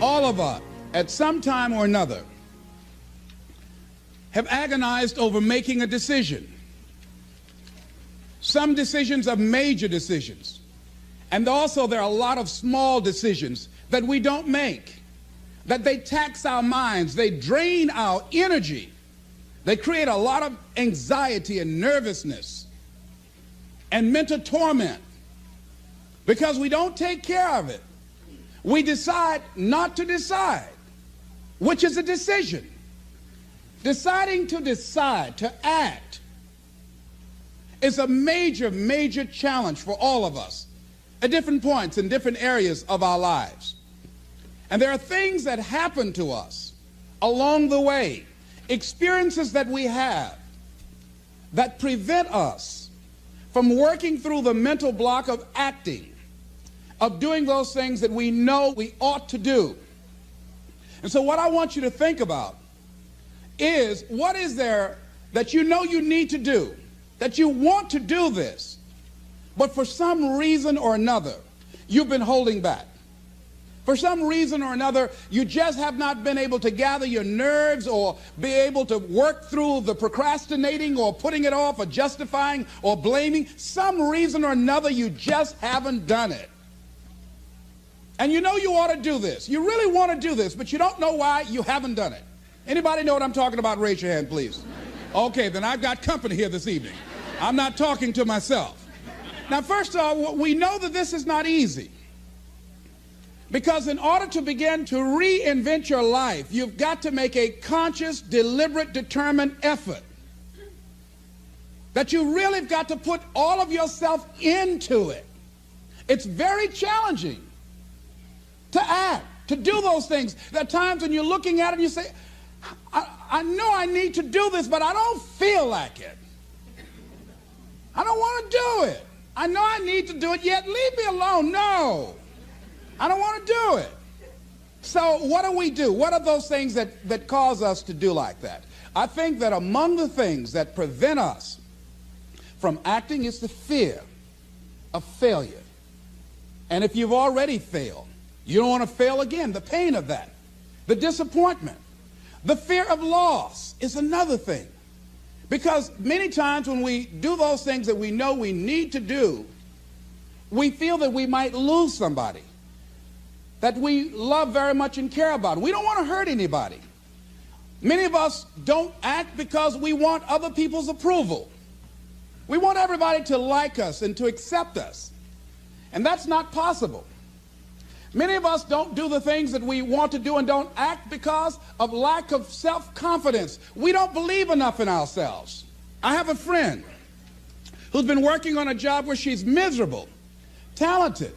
All of us, at some time or another, have agonized over making a decision. Some decisions are major decisions. And also there are a lot of small decisions that we don't make, that they tax our minds, they drain our energy, they create a lot of anxiety and nervousness and mental torment because we don't take care of it. We decide not to decide, which is a decision. Deciding to decide, to act, is a major, major challenge for all of us at different points in different areas of our lives. And there are things that happen to us along the way, experiences that we have that prevent us from working through the mental block of acting, of doing those things that we know we ought to do. And so what I want you to think about is, what is there that you know you need to do, that you want to do this, but for some reason or another, you've been holding back. For some reason or another, you just have not been able to gather your nerves or be able to work through the procrastinating or putting it off or justifying or blaming. Some reason or another, you just haven't done it. And you know you ought to do this. You really want to do this, but you don't know why you haven't done it. Anybody know what I'm talking about? Raise your hand, please. Okay, then I've got company here this evening. I'm not talking to myself. Now, first of all, we know that this is not easy. Because in order to begin to reinvent your life, you've got to make a conscious, deliberate, determined effort. That you really have got to put all of yourself into it. It's very challenging to act, to do those things. There are times when you're looking at it and you say, I know I need to do this, but I don't feel like it. I don't want to do it. I know I need to do it, yet leave me alone. No, I don't want to do it. So what do? What are those things that cause us to do like that? I think that among the things that prevent us from acting is the fear of failure. And if you've already failed, you don't want to fail again. The pain of that, the disappointment, the fear of loss is another thing. Because many times when we do those things that we know we need to do, we feel that we might lose somebody that we love very much and care about. We don't want to hurt anybody. Many of us don't act because we want other people's approval. We want everybody to like us and to accept us. And that's not possible. Many of us don't do the things that we want to do and don't act because of lack of self-confidence. We don't believe enough in ourselves. I have a friend who's been working on a job where she's miserable, talented,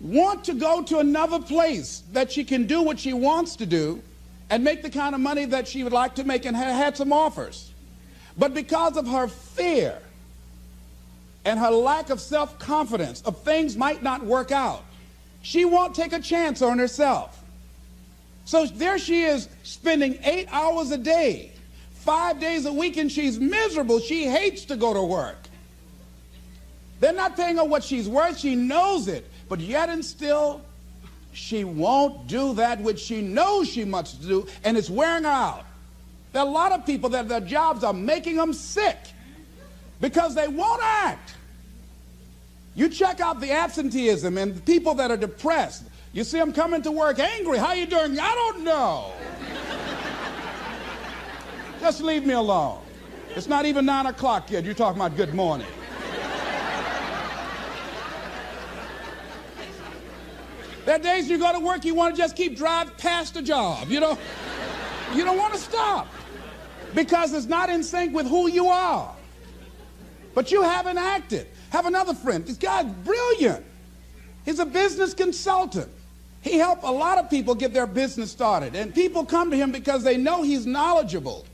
want to go to another place that she can do what she wants to do and make the kind of money that she would like to make, and had some offers. But because of her fear and her lack of self-confidence of things might not work out, she won't take a chance on herself. So there she is spending 8 hours a day, 5 days a week, and she's miserable. She hates to go to work. They're not paying her what she's worth. She knows it. But yet and still, she won't do that which she knows she must do, and it's wearing her out. There are a lot of people that their jobs are making them sick because they won't act. You check out the absenteeism and the people that are depressed. You see them coming to work angry. How you doing? I don't know. Just leave me alone. It's not even 9 o'clock yet. You're talking about good morning. There are days you go to work, you want to just keep driving past the job. You don't want to stop because it's not in sync with who you are. But you haven't acted. Have another friend. This guy's brilliant. He's a business consultant. He helped a lot of people get their business started. And people come to him because they know he's knowledgeable.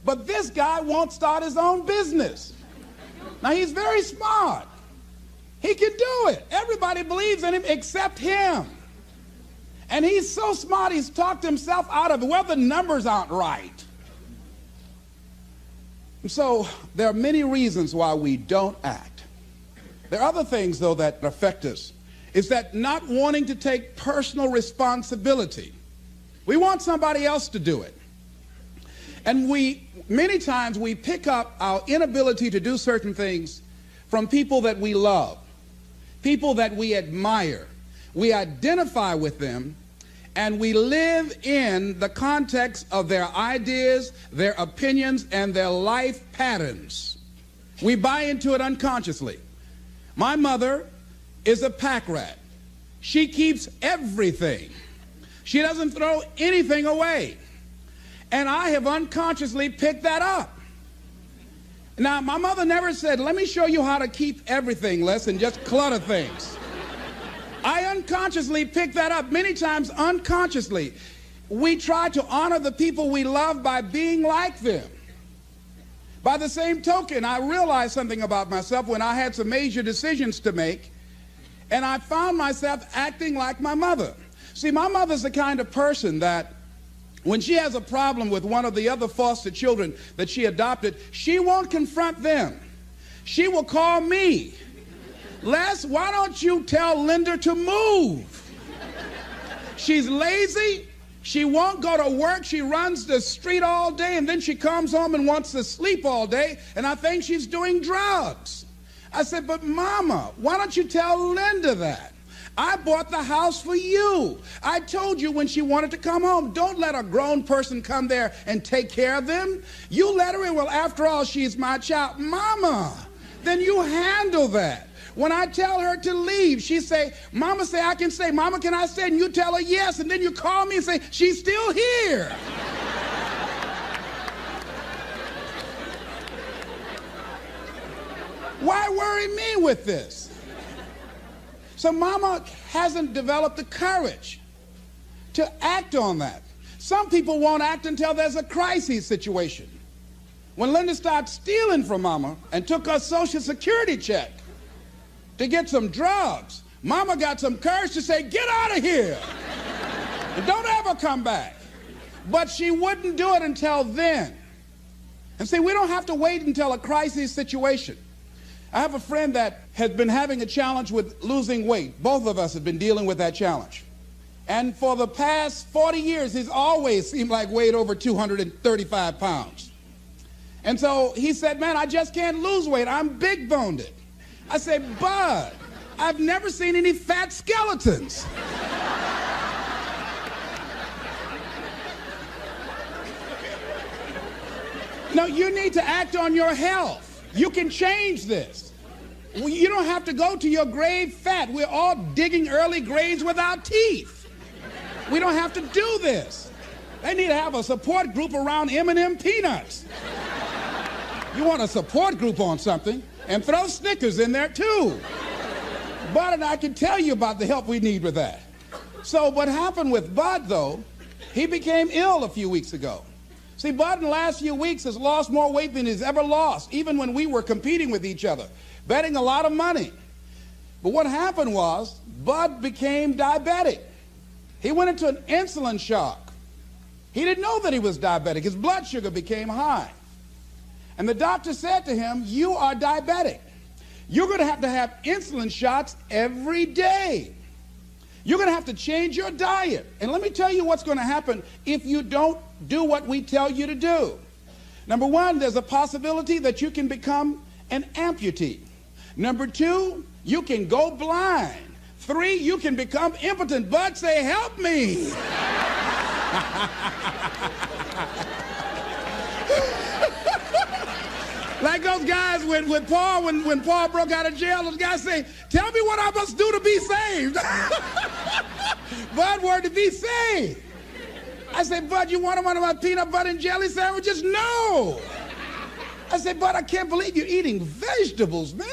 But this guy won't start his own business. Now, he's very smart. He can do it. Everybody believes in him except him. And he's so smart, he's talked himself out of it. Well, the numbers aren't right. And so there are many reasons why we don't act. There are other things, though, that affect us is that not wanting to take personal responsibility. We want somebody else to do it. And many times we pick up our inability to do certain things from people that we love, people that we admire. We identify with them, and we live in the context of their ideas, their opinions, and their life patterns. We buy into it unconsciously. My mother is a pack rat. She keeps everything. She doesn't throw anything away. And I have unconsciously picked that up. Now, my mother never said, let me show you how to keep everything, Les, and just clutter things. I unconsciously picked that up, many times unconsciously. We try to honor the people we love by being like them. By the same token, I realized something about myself when I had some major decisions to make, and I found myself acting like my mother. See, my mother's the kind of person that when she has a problem with one of the other foster children that she adopted, she won't confront them. She will call me. Les, why don't you tell Linda to move? She's lazy. She won't go to work. She runs the street all day, and then she comes home and wants to sleep all day, and I think she's doing drugs. I said, but Mama, why don't you tell Linda that? I bought the house for you. I told you when she wanted to come home, don't let a grown person come there and take care of them. You let her in. Well, after all, she's my child. Mama, then you handle that. When I tell her to leave, she say, Mama say I can stay. Mama, can I stay? And you tell her yes, and then you call me and say, she's still here. Why worry me with this? So Mama hasn't developed the courage to act on that. Some people won't act until there's a crisis situation. When Linda started stealing from Mama and took her Social Security check to get some drugs, Mama got some courage to say, get out of here and don't ever come back. But she wouldn't do it until then. And see, we don't have to wait until a crisis situation. I have a friend that has been having a challenge with losing weight. Both of us have been dealing with that challenge. And for the past 40 years, he's always seemed like weighed over 235 pounds. And so he said, man, I just can't lose weight. I'm big-boned. I said, Bud, I've never seen any fat skeletons. No, you need to act on your health. You can change this. You don't have to go to your grave fat. We're all digging early graves with our teeth. We don't have to do this. They need to have a support group around M&M peanuts. You want a support group on something, and throw Snickers in there too. Bud and I can tell you about the help we need with that. So what happened with Bud, though, he became ill a few weeks ago. See, Bud in the last few weeks has lost more weight than he's ever lost, even when we were competing with each other, betting a lot of money. But what happened was, Bud became diabetic. He went into an insulin shock. He didn't know that he was diabetic. His blood sugar became high. And the doctor said to him, you are diabetic. You're going to have insulin shots every day. You're going to have to change your diet. And let me tell you what's going to happen if you don't do what we tell you to do. Number one, there's a possibility that you can become an amputee. Number two, you can go blind. Three, you can become impotent. Bud, say, help me. Like those guys with Paul, when Paul broke out of jail, those guys say, tell me what I must do to be saved. Bud wanted to be saved. I said, Bud, you want one of my peanut butter and jelly sandwiches? No. I said, Bud, I can't believe you're eating vegetables, man.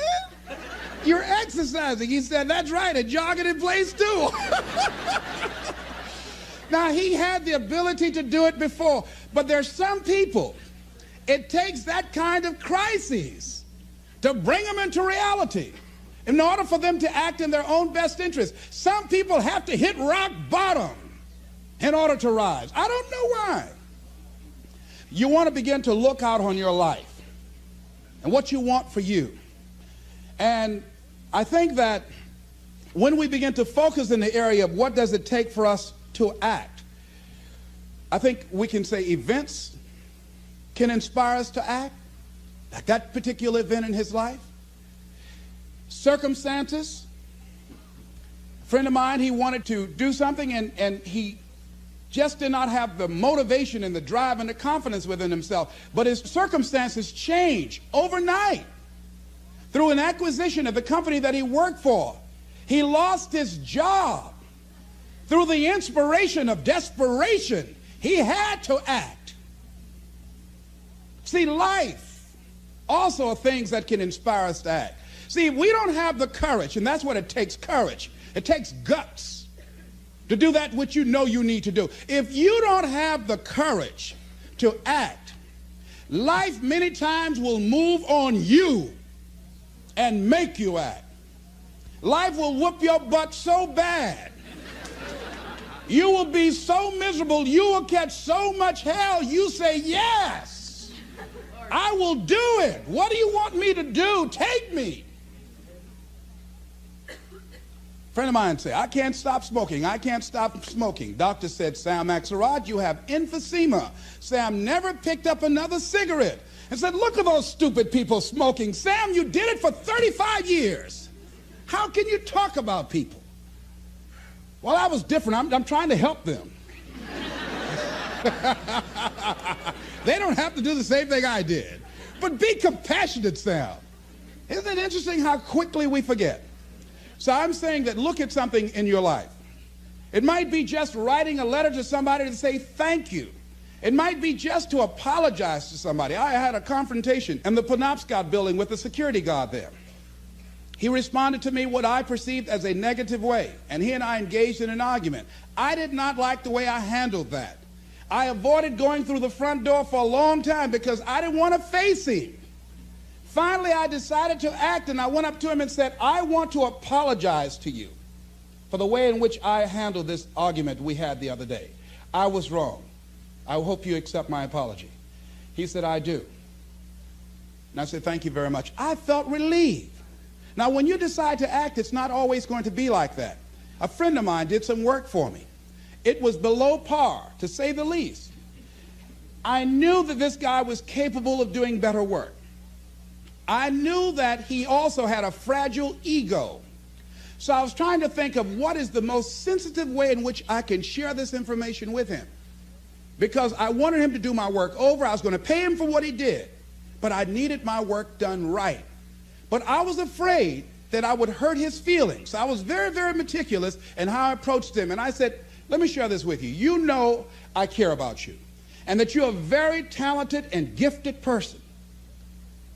You're exercising. He said, that's right, and jogging in place too. Now, he had the ability to do it before, but there's some people, it takes that kind of crisis to bring them into reality in order for them to act in their own best interest. Some people have to hit rock bottom in order to rise. I don't know why. You want to begin to look out on your life and what you want for you. And I think that when we begin to focus in the area of what does it take for us to act, I think we can say events can inspire us to act, like that particular event in his life. Circumstances. A friend of mine, he wanted to do something and he just did not have the motivation and the drive and the confidence within himself. But his circumstances changed overnight through an acquisition of the company that he worked for. He lost his job through the inspiration of desperation. He had to act. See, life also are things that can inspire us to act. See, we don't have the courage, and that's what it takes, courage. It takes guts to do that which you know you need to do. If you don't have the courage to act, life many times will move on you and make you act. Life will whoop your butt so bad. You will be so miserable, you will catch so much hell, you say, yes, I will do it. What do you want me to do? Take me. A friend of mine said, I can't stop smoking. I can't stop smoking. Doctor said, Sam Axelrod, you have emphysema. Sam never picked up another cigarette and said, look at those stupid people smoking. Sam, you did it for 35 years. How can you talk about people? Well, I was different. I'm trying to help them. They don't have to do the same thing I did. But be compassionate, Sam. Isn't it interesting how quickly we forget? So I'm saying that look at something in your life. It might be just writing a letter to somebody to say thank you. It might be just to apologize to somebody. I had a confrontation in the Penobscot building with the security guard there. He responded to me what I perceived as a negative way, and he and I engaged in an argument. I did not like the way I handled that. I avoided going through the front door for a long time because I didn't want to face him. Finally, I decided to act, and I went up to him and said, I want to apologize to you for the way in which I handled this argument we had the other day. I was wrong. I hope you accept my apology. He said, I do. And I said, thank you very much. I felt relieved. Now, when you decide to act, it's not always going to be like that. A friend of mine did some work for me. It was below par, to say the least. I knew that this guy was capable of doing better work. I knew that he also had a fragile ego. So I was trying to think of what is the most sensitive way in which I can share this information with him. Because I wanted him to do my work over. I was going to pay him for what he did. But I needed my work done right. But I was afraid that I would hurt his feelings. I was very, very meticulous in how I approached him. And I said, let me share this with you. You know I care about you. And that you're a very talented and gifted person.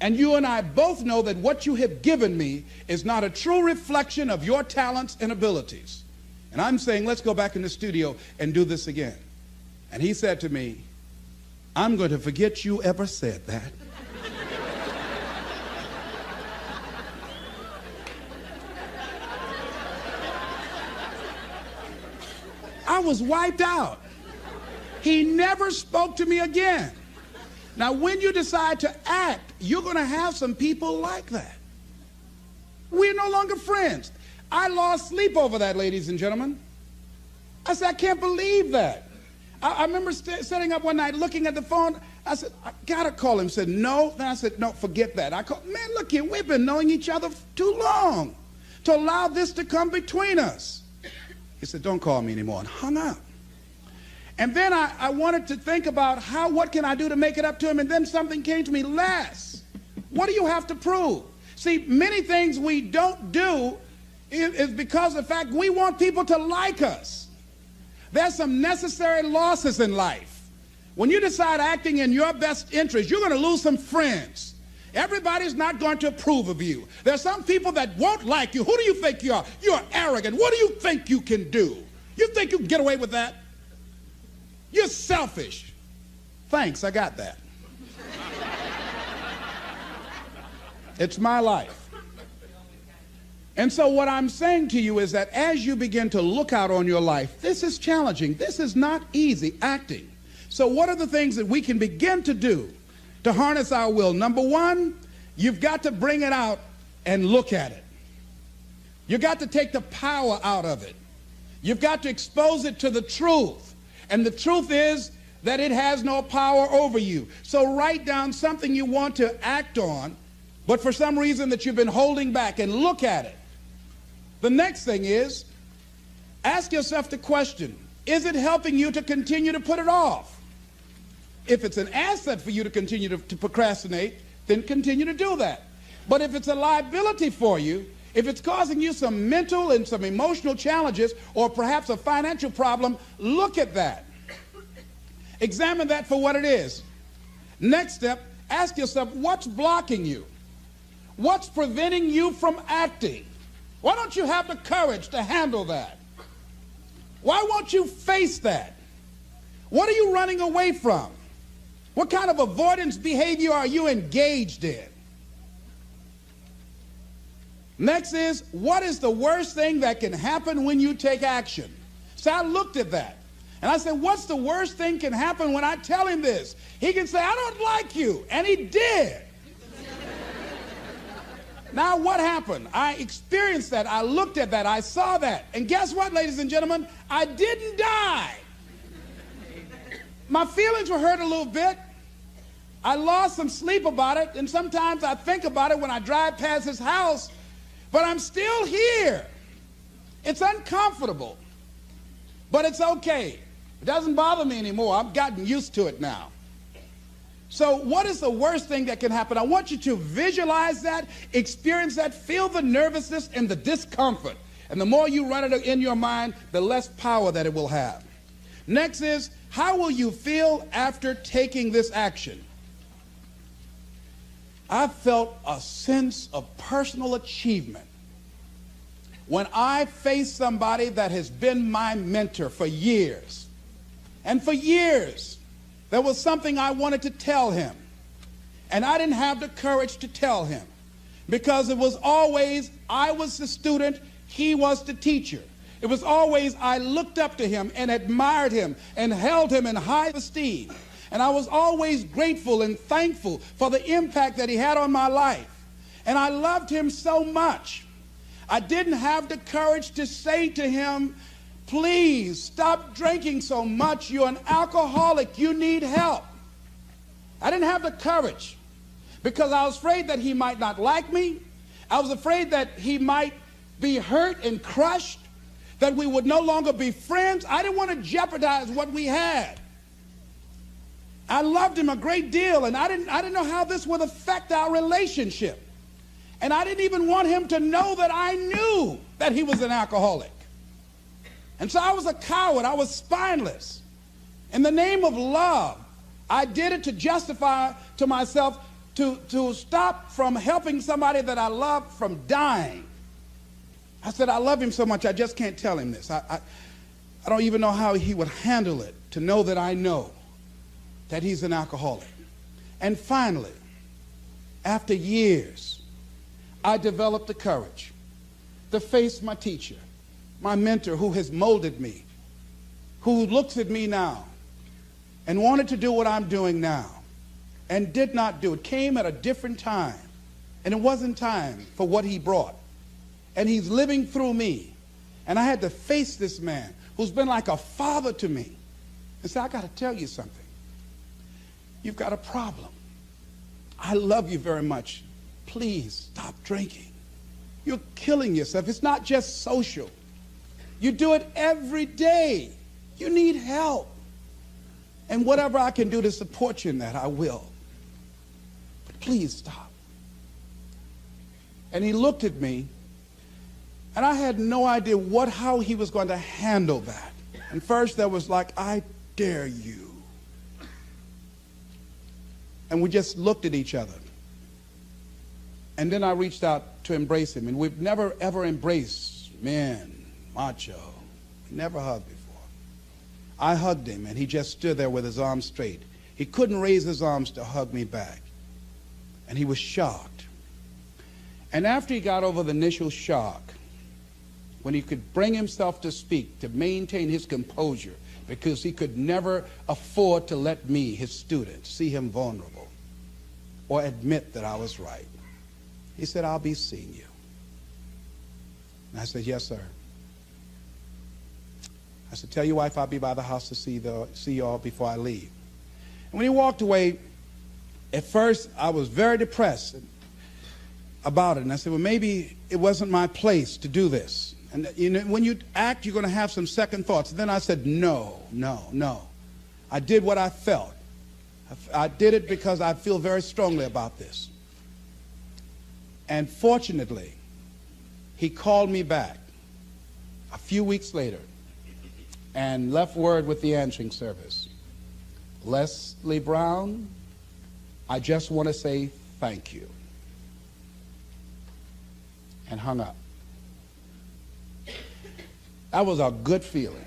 And you and I both know that what you have given me is not a true reflection of your talents and abilities. And I'm saying, let's go back in the studio and do this again. And he said to me, I'm going to forget you ever said that. I was wiped out. He never spoke to me again. Now, when you decide to act, you're going to have some people like that. We're no longer friends. I lost sleep over that, ladies and gentlemen. I said, I can't believe that. I remember sitting up one night looking at the phone. I said, I got to call him. He said, no. Then I said, no, forget that. I called, man, look here, we've been knowing each other too long to allow this to come between us. He said, don't call me anymore, and hung up. And then I wanted to think about what can I do to make it up to him, and then something came to me, Les, what do you have to prove? See, many things we don't do is because of the fact we want people to like us. There's some necessary losses in life. When you decide acting in your best interest, you're going to lose some friends. Everybody's not going to approve of you. There's some people that won't like you. Who do you think you are? You're arrogant. What do you think you can do? You think you can get away with that? You're selfish. Thanks, I got that. It's my life. And so what I'm saying to you is that as you begin to look out on your life, this is challenging. This is not easy, acting. So what are the things that we can begin to do to harness our will? Number one, you've got to bring it out and look at it. You got to take the power out of it. You've got to expose it to the truth. And the truth is that it has no power over you. So write down something you want to act on, but for some reason that you've been holding back, and look at it. The next thing is, ask yourself the question, is it helping you to continue to put it off? If it's an asset for you to continue to procrastinate, then continue to do that. But if it's a liability for you, if it's causing you some mental and some emotional challenges, or perhaps a financial problem, look at that. Examine that for what it is. Next step, ask yourself, what's blocking you? What's preventing you from acting? Why don't you have the courage to handle that? Why won't you face that? What are you running away from? What kind of avoidance behavior are you engaged in? Next is, what is the worst thing that can happen when you take action? So I looked at that. And I said, what's the worst thing can happen when I tell him this? He can say, I don't like you. And he did. Now what happened? I experienced that. I looked at that. I saw that. And guess what, ladies and gentlemen? I didn't die. My feelings were hurt a little bit. I lost some sleep about it. And sometimes I think about it when I drive past his house. But I'm still here. It's uncomfortable. But it's okay. It doesn't bother me anymore. I've gotten used to it now. So what is the worst thing that can happen? I want you to visualize that, experience that, feel the nervousness and the discomfort. And the more you run it in your mind, the less power that it will have. Next is, how will you feel after taking this action? I felt a sense of personal achievement when I faced somebody that has been my mentor for years. And for years, there was something I wanted to tell him. And I didn't have the courage to tell him, because it was always, I was the student, he was the teacher. It was always, I looked up to him and admired him and held him in high esteem. And I was always grateful and thankful for the impact that he had on my life. And I loved him so much. I didn't have the courage to say to him, please stop drinking so much. You're an alcoholic. You need help. I didn't have the courage because I was afraid that he might not like me. I was afraid that he might be hurt and crushed, that we would no longer be friends. I didn't want to jeopardize what we had. I loved him a great deal, and I didn't know how this would affect our relationship. And I didn't even want him to know that I knew that he was an alcoholic. And so I was a coward. I was spineless. In the name of love, I did it to justify to myself to stop from helping somebody that I loved from dying. I said, I love him so much, I just can't tell him this. I don't even know how he would handle it, to know that I know that he's an alcoholic. And finally, after years, I developed the courage to face my teacher, my mentor, who has molded me, who looks at me now and wanted to do what I'm doing now and did not do it. Came at a different time, and it wasn't time for what he brought. And he's living through me. And I had to face this man who's been like a father to me and say, I got to tell you something. You've got a problem. I love you very much. Please stop drinking. You're killing yourself. It's not just social. You do it every day. You need help. And whatever I can do to support you in that, I will. But please stop. And he looked at me, and I had no idea how he was going to handle that. And first there was like, I dare you. And we just looked at each other. And then I reached out to embrace him. And we've never, ever embraced men, macho. We never hugged before. I hugged him, and he just stood there with his arms straight. He couldn't raise his arms to hug me back. And he was shocked. And after he got over the initial shock, when he could bring himself to speak, to maintain his composure, because he could never afford to let me, his student, see him vulnerable or admit that I was right. He said, I'll be seeing you. And I said, yes, sir. I said, tell your wife I'll be by the house to see y'all before I leave. And when he walked away, at first I was very depressed about it. And I said, well, maybe it wasn't my place to do this. And you know, when you act, you're going to have some second thoughts. And then I said, no. I did what I felt. I did it because I feel very strongly about this. And fortunately, he called me back a few weeks later and left word with the answering service. Leslie Brown, I just want to say thank you. And hung up. That was a good feeling.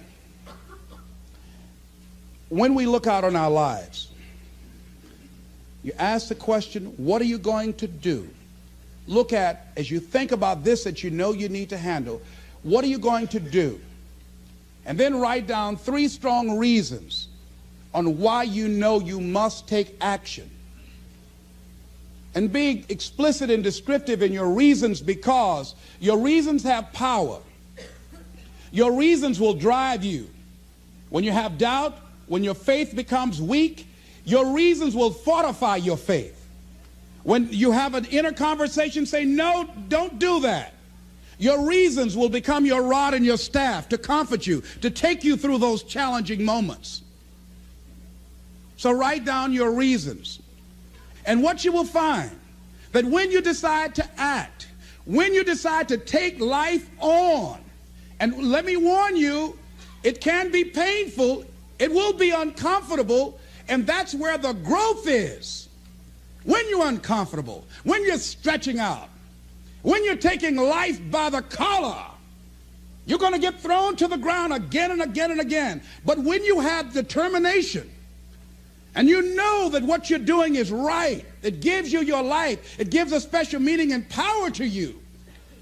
When we look out on our lives, you ask the question, what are you going to do? Look at, as you think about this that you know you need to handle, what are you going to do? And then write down 3 strong reasons on why you know you must take action. And be explicit and descriptive in your reasons, because your reasons have power. Your reasons will drive you. When you have doubt, when your faith becomes weak, your reasons will fortify your faith. When you have an inner conversation, say, no, don't do that. Your reasons will become your rod and your staff to comfort you, to take you through those challenging moments. So write down your reasons. And what you will find, that when you decide to act, when you decide to take life on, and let me warn you, it can be painful, it will be uncomfortable, and that's where the growth is. When you're uncomfortable, when you're stretching out, when you're taking life by the collar, you're going to get thrown to the ground again and again and again. But when you have determination, and you know that what you're doing is right, it gives you your life, it gives a special meaning and power to you,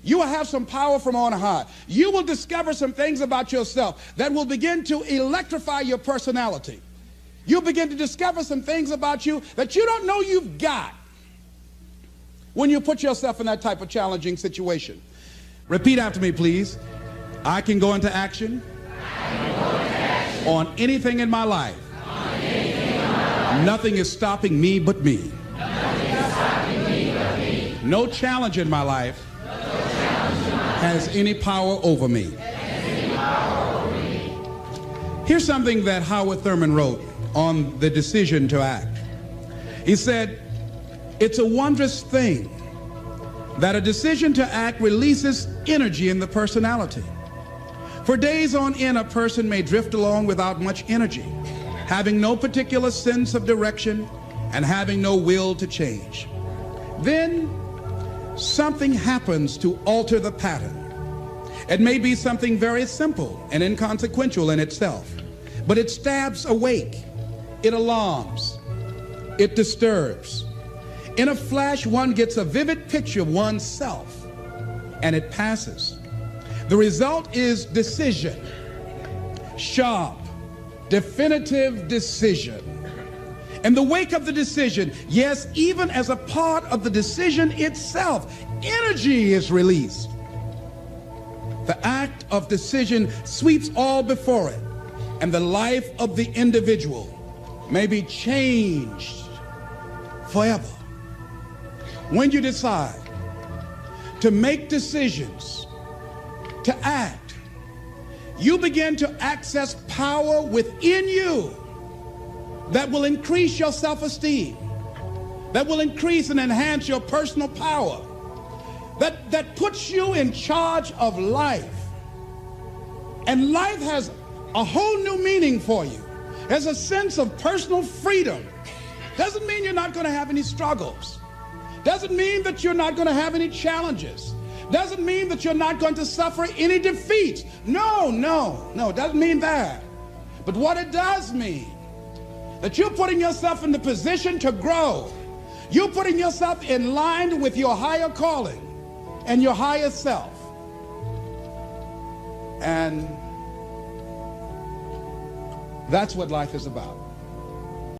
you will have some power from on high. You will discover some things about yourself that will begin to electrify your personality. You'll begin to discover some things about you that you don't know you've got when you put yourself in that type of challenging situation. Repeat after me, please. I can go into action on anything in my life. Nothing is stopping me but me. No challenge in my life has any power over me. Here's something that Howard Thurman wrote on the decision to act. He said, it's a wondrous thing that a decision to act releases energy in the personality. For days on end, a person may drift along without much energy, having no particular sense of direction and having no will to change. Then something happens to alter the pattern. It may be something very simple and inconsequential in itself, but it stabs awake, it alarms, it disturbs. In a flash, one gets a vivid picture of oneself, and it passes. The result is decision, sharp, definitive decision. In the wake of the decision, yes, even as a part of the decision itself, energy is released. The act of decision sweeps all before it, and the life of the individual may be changed forever. When you decide to make decisions, to act, you begin to access power within you that will increase your self-esteem, that will increase and enhance your personal power, that puts you in charge of life. And life has a whole new meaning for you. There's a sense of personal freedom. Doesn't mean you're not going to have any struggles. Doesn't mean that you're not going to have any challenges. Doesn't mean that you're not going to suffer any defeats. No, doesn't mean that. But what it does mean, that you're putting yourself in the position to grow. You're putting yourself in line with your higher calling and your higher self. And that's what life is about.